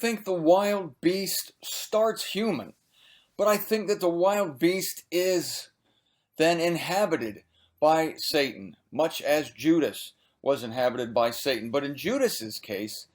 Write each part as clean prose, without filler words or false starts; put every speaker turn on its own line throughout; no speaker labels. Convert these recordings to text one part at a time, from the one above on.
think the wild beast starts human, but I think that the wild beast is then inhabited by Satan, much as Judas was inhabited by Satan. But in Judas's case,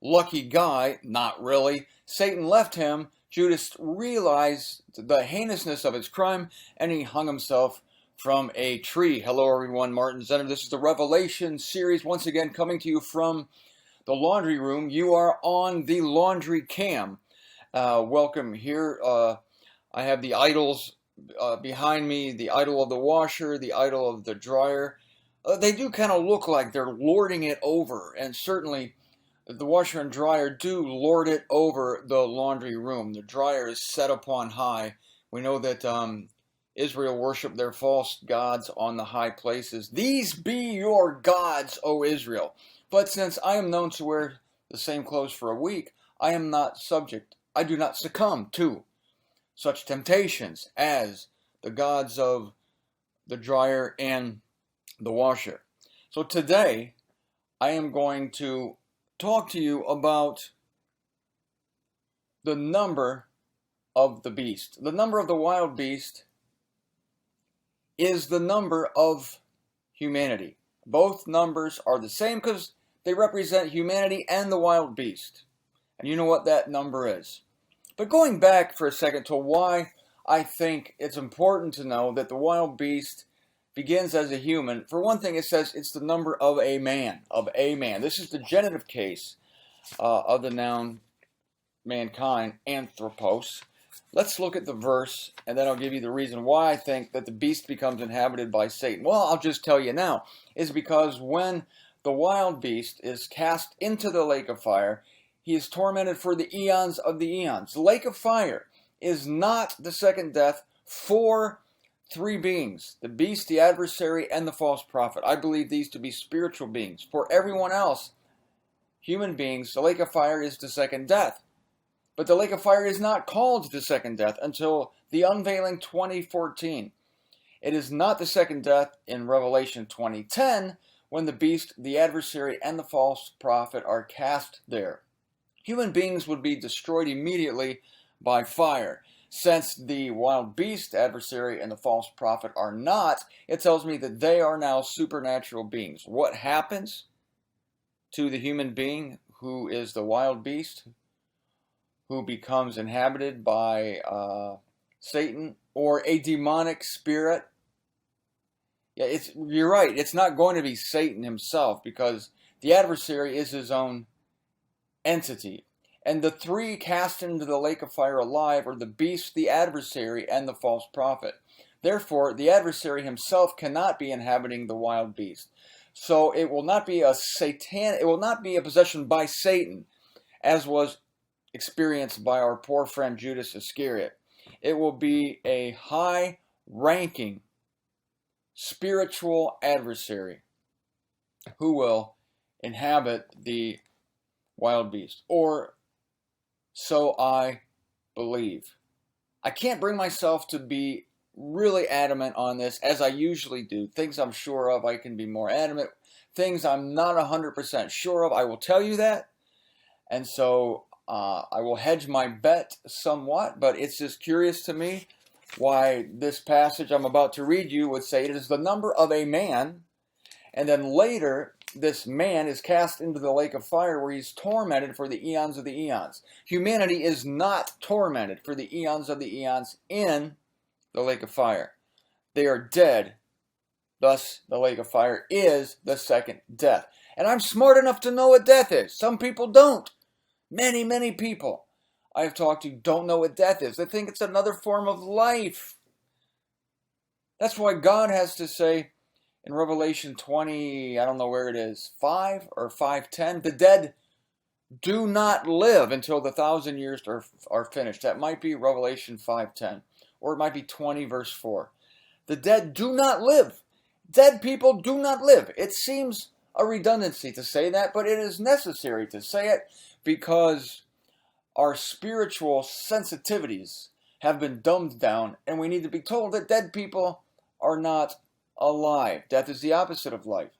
lucky guy, not really. Satan left him. Judas realized the heinousness of his crime, and he hung himself from a tree. Hello, everyone. Martin Zenner. This is the Revelation series, once again coming to you from the laundry room. You are on the laundry cam. Welcome here. I have the idols behind me, the idol of the washer, the idol of the dryer. They do kind of look like they're lording it over, and certainly the washer and dryer do lord it over the laundry room. The dryer is set upon high. We know that Israel worshiped their false gods on the high places. These be your gods, O Israel. But since I am known to wear the same clothes for a week, I am not subject. I do not succumb to such temptations as the gods of the dryer and the washer. So today, I am going to talk to you about the number of the beast. The number of the wild beast is the number of humanity. Both numbers are the same because they represent humanity and the wild beast. And you know what that number is. But going back for a second to why I think it's important to know that the wild beast begins as a human. For one thing, it says it's the number of a man, This is the genitive case of the noun mankind, anthropos. Let's look at the verse, and then I'll give you the reason why I think that the beast becomes inhabited by Satan. Well, I'll just tell you now, is because when the wild beast is cast into the lake of fire, he is tormented for the eons of the eons. The lake of fire is not the second death for three beings: the beast, the adversary, and the false prophet. I believe these to be spiritual beings. For everyone else, human beings, the lake of fire is the second death. But the lake of fire is not called the second death until the unveiling 2014. It is not the second death in Revelation 2010 when the beast, the adversary, and the false prophet are cast there. Human beings would be destroyed immediately by fire. Since the wild beast, adversary, and the false prophet are not, it tells me that they are now supernatural beings. What happens to the human being who is the wild beast, who becomes inhabited by Satan or a demonic spirit? Yeah, you're right. It's not going to be Satan himself, because the adversary is his own entity. And the three cast into the lake of fire alive are the beast, the adversary, and the false prophet. Therefore, the adversary himself cannot be inhabiting the wild beast. So it will not be it will not be a possession by Satan, as was experienced by our poor friend Judas Iscariot. It will be a high-ranking spiritual adversary who will inhabit the wild beast, or so I believe. I can't bring myself to be really adamant on this, as I usually do. Things I'm sure of, I can be more adamant. Things I'm not 100% sure of, I will tell you that. And so I will hedge my bet somewhat, but it's just curious to me why this passage I'm about to read you would say it is the number of a man, and then later this man is cast into the lake of fire where he's tormented for the eons of the eons. Humanity is not tormented for the eons of the eons in the lake of fire. They are dead. Thus, the lake of fire is the second death. And I'm smart enough to know what death is. Some people don't. Many, many people I have talked to don't know what death is. They think it's another form of life. That's why God has to say in Revelation 20, I don't know where it is, 5 or 5:10, the dead do not live until the 1,000 years are finished. That might be Revelation 5:10, or it might be 20 verse 4. The dead do not live. Dead people do not live. It seems a redundancy to say that, but it is necessary to say it because our spiritual sensitivities have been dumbed down, and we need to be told that dead people are not alive. Death is the opposite of life.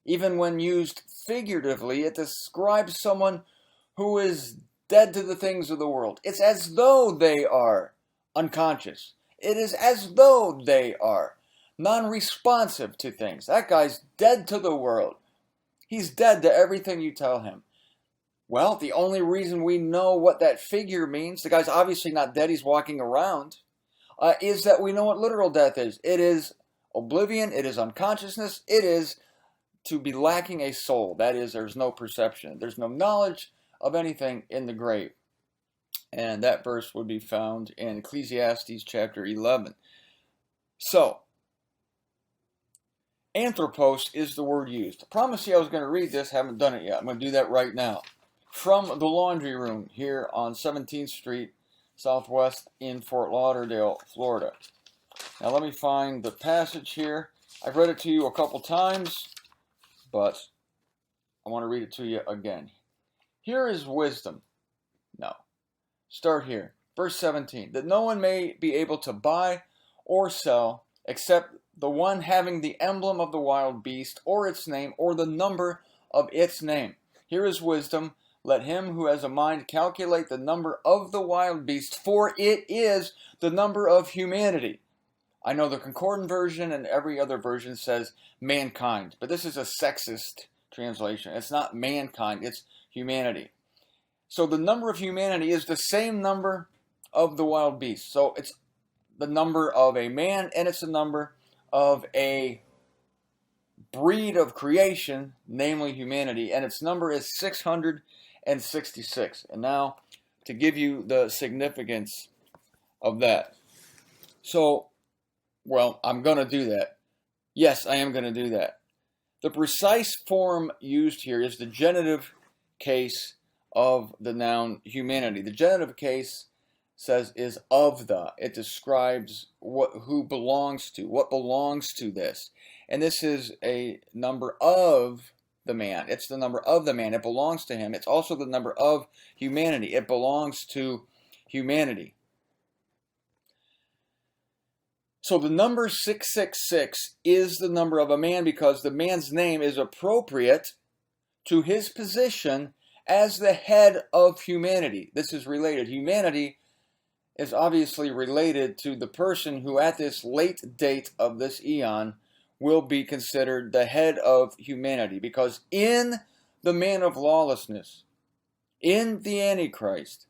Even when used figuratively, it describes someone who is dead to the things of the world. It's as though they are unconscious. It is as though they are non-responsive to things. That guy's dead to the world. He's dead to everything you tell him. Well, the only reason we know what that figure means, the guy's obviously not dead, he's walking around, is that we know what literal death is. It is oblivion, it is unconsciousness, it is to be lacking a soul. That is, there's no perception, there's no knowledge of anything in the grave. And that verse would be found in Ecclesiastes chapter 11. So, anthropos is the word used. I promised you I was going to read this, haven't done it yet. I'm going to do that right now. From the laundry room here on 17th Street, Southwest in Fort Lauderdale, Florida. Now let me find the passage here. I've read it to you a couple times, but I want to read it to you again. Here is wisdom. No. Start here. Verse 17. That no one may be able to buy or sell except the one having the emblem of the wild beast or its name or the number of its name. Here is wisdom. Let him who has a mind calculate the number of the wild beast, for it is the number of humanity. I know the Concordant version and every other version says mankind, but this is a sexist translation. It's not mankind, it's humanity. So the number of humanity is the same number of the wild beast. So it's the number of a man and it's the number of a breed of creation, namely humanity, and its number is 666. And now, to give you the significance of that. So, well, I'm going to do that. Yes, I am going to do that. The precise form used here is the genitive case of the noun humanity. The genitive case says is of the. It describes who belongs to, what belongs to this. And this is a number of the man. It's the number of the man. It belongs to him. It's also the number of humanity. It belongs to humanity. So the number 666 is the number of a man because the man's name is appropriate to his position as the head of humanity. This is related. Humanity is obviously related to the person who at this late date of this eon will be considered the head of humanity, because in the man of lawlessness, in the Antichrist,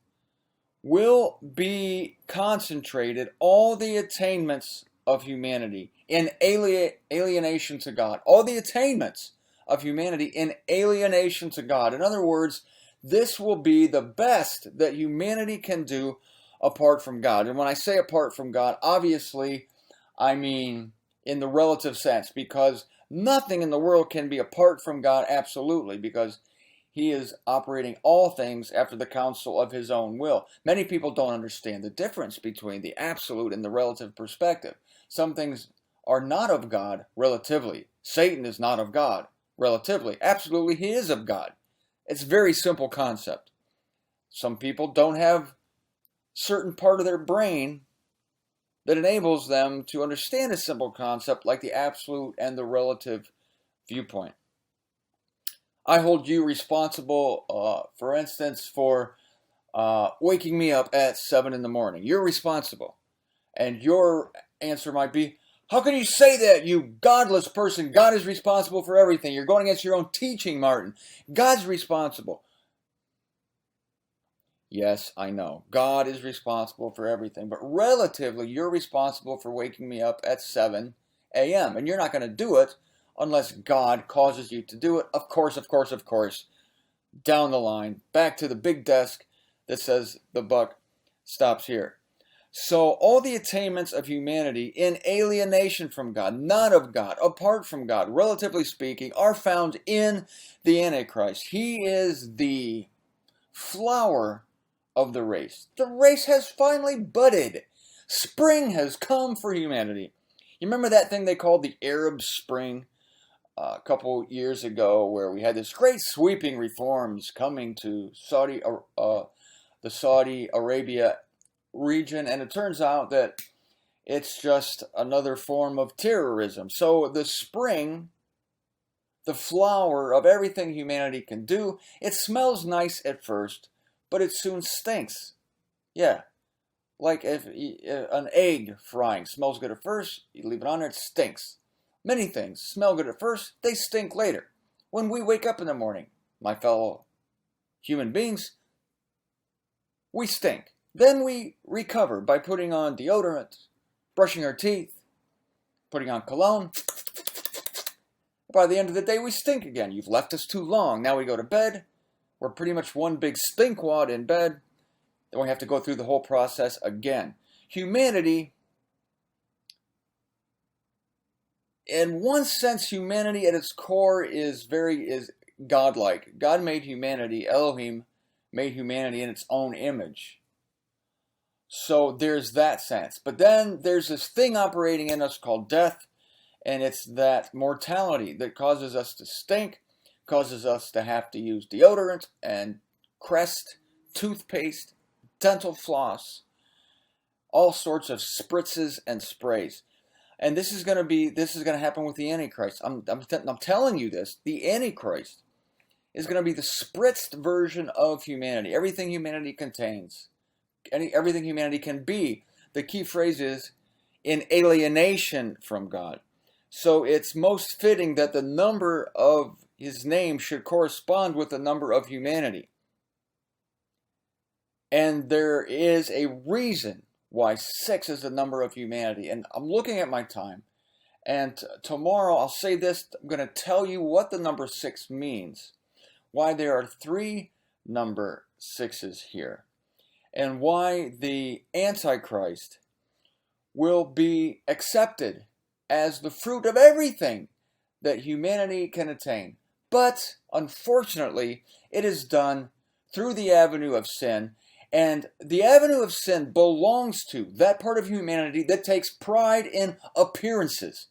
will be concentrated all the attainments of humanity in alienation to God. All the attainments of humanity in alienation to God. In other words, this will be the best that humanity can do apart from God. And when I say apart from God, obviously, I mean in the relative sense, because nothing in the world can be apart from God absolutely, because he is operating all things after the counsel of his own will. Many people don't understand the difference between the absolute and the relative perspective. Some things are not of God relatively. Satan is not of God relatively. Absolutely, he is of God. It's a very simple concept. Some people don't have certain part of their brain that enables them to understand a simple concept like the absolute and the relative viewpoint. I hold you responsible, for instance, for waking me up at 7 in the morning. You're responsible. And your answer might be, how can you say that, you godless person? God is responsible for everything. You're going against your own teaching, Martin. God's responsible. Yes, I know. God is responsible for everything. But relatively, you're responsible for waking me up at 7 a.m. And you're not going to do it unless God causes you to do it. Of course, of course, of course. Down the line, back to the big desk that says the buck stops here. So all the attainments of humanity in alienation from God, not of God, apart from God, relatively speaking, are found in the Antichrist. He is the flower of the race. The race has finally budded. Spring has come for humanity. You remember that thing they called the Arab Spring a couple years ago, where we had this great sweeping reforms coming to the Saudi Arabia region, and it turns out that it's just another form of terrorism. So the spring, the flower of everything humanity can do, it smells nice at first, but it soon stinks. Yeah, like if an egg frying smells good at first, you leave it on there, it stinks. Many things smell good at first, they stink later. When we wake up in the morning, my fellow human beings, we stink. Then we recover by putting on deodorant, brushing our teeth, putting on cologne. By the end of the day, we stink again. You've left us too long. Now we go to bed. We're pretty much one big stinkwad in bed. Then we have to go through the whole process again. Humanity, in one sense, humanity at its core is godlike. God made humanity, Elohim made humanity in its own image. So there's that sense. But then there's this thing operating in us called death, and it's that mortality that causes us to stink, causes us to have to use deodorant and Crest, toothpaste, dental floss, all sorts of spritzes and sprays. And this is going to happen with the Antichrist. I'm telling you this. The Antichrist is going to be the spritzed version of humanity. Everything humanity contains, everything humanity can be. The key phrase is in alienation from God. So it's most fitting that the number of his name should correspond with the number of humanity. And there is a reason why 6 is the number of humanity. And I'm looking at my time. And tomorrow I'll say this. I'm going to tell you what the number 6 means. Why there are 3 number 6s here. And why the Antichrist will be accepted as the fruit of everything that humanity can attain. But, unfortunately, it is done through the avenue of sin. And the avenue of sin belongs to that part of humanity that takes pride in appearances.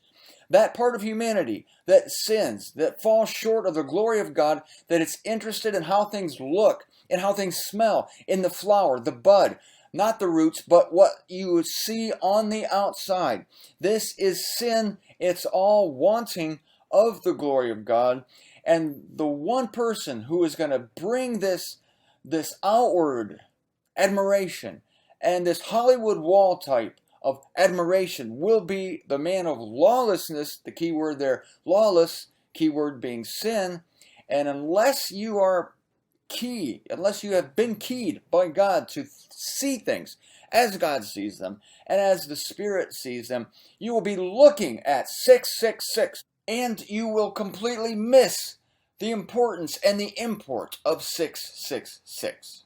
That part of humanity that sins, that falls short of the glory of God, that it's interested in how things look and how things smell, in the flower, the bud, not the roots, but what you see on the outside. This is sin. It's all wanting of the glory of God. And the one person who is going to bring this outward admiration and this Hollywood wall type of admiration will be the man of lawlessness, the key word there, lawless, key word being sin. And unless you have been keyed by God to see things as God sees them and as the Spirit sees them, you will be looking at 666, and you will completely miss the importance and the import of 666.